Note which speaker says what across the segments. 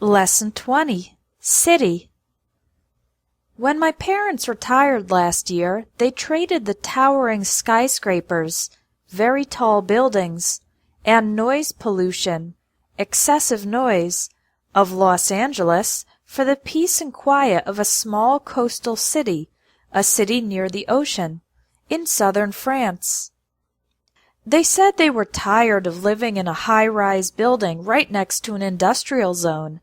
Speaker 1: Lesson 20. City. When my parents retired last year, they traded the towering skyscrapers, very tall buildings, and noise pollution, excessive noise, of Los Angeles for the peace and quiet of a small coastal city, a city near the ocean, in southern France. They said they were tired of living in a high-rise building right next to an industrial zone.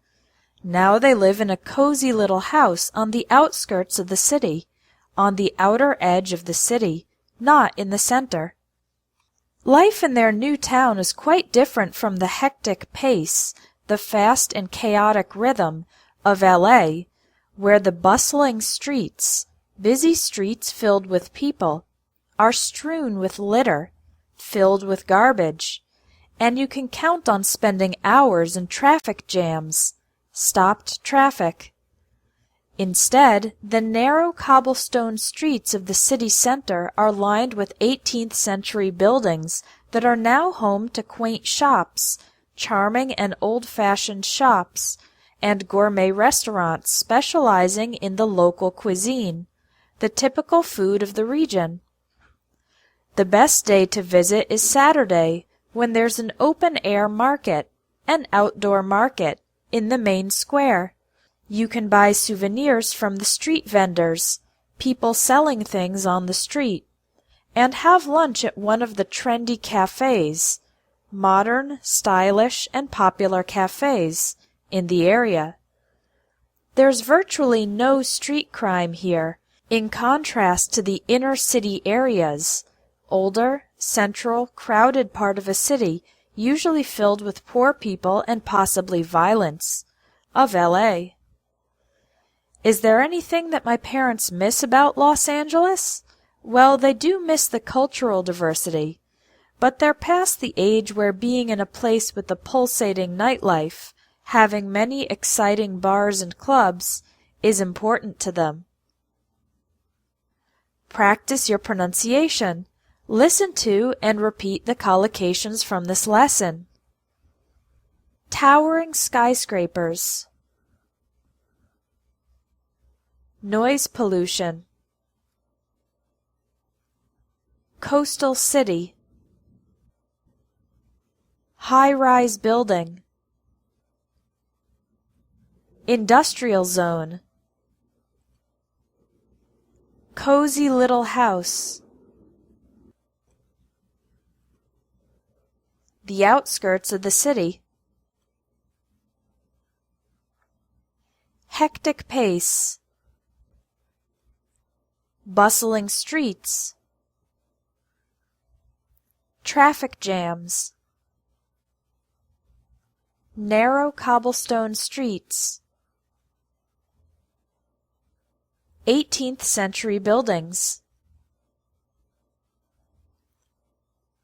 Speaker 1: Now they live in a cozy little house on the outskirts of the city, on the outer edge of the city, not in the center. Life in their new town is quite different from the hectic pace, the fast and chaotic rhythm of LA, where the bustling streets, busy streets filled with people, are strewn with litter, filled with garbage, and you can count on spending hours in traffic jams, stopped traffic. Instead, the narrow cobblestone streets of the city center are lined with 18th century buildings that are now home to quaint shops, charming and old-fashioned shops, and gourmet restaurants specializing in the local cuisine, the typical food of the region. The best day to visit is Saturday, when there's an open-air market, an outdoor market, in the main square. You can buy souvenirs from the street vendors, people selling things on the street, and have lunch at one of the trendy cafes, modern, stylish, and popular cafes, in the area. There's virtually no street crime here, in contrast to the inner city areas, older, central, crowded part of a city usually filled with poor people and possibly violence, of LA. Is there anything that my parents miss about Los Angeles? Well, they do miss the cultural diversity, but they're past the age where being in a place with a pulsating nightlife, having many exciting bars and clubs, is important to them. Practice your pronunciation. Listen to and repeat the collocations from this lesson. Towering skyscrapers. Noise pollution. Coastal city. High-rise building. Industrial zone. Cozy little house. The outskirts of the city. Hectic pace. Bustling streets. Traffic jams. Narrow cobblestone streets. 18th century buildings.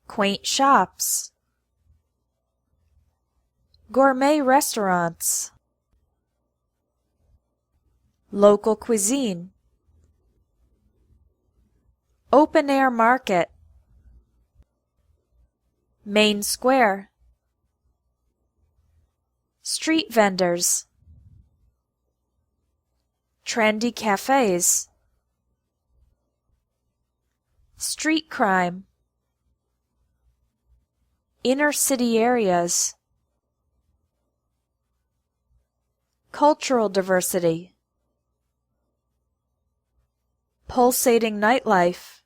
Speaker 1: Quaint shops. Gourmet restaurants. Local cuisine. Open-air market. Main square. Street vendors. Trendy cafes. Street crime. Inner city areas. Cultural diversity. Pulsating nightlife.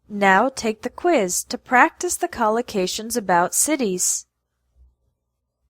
Speaker 1: Now take the quiz to practice the collocations about cities.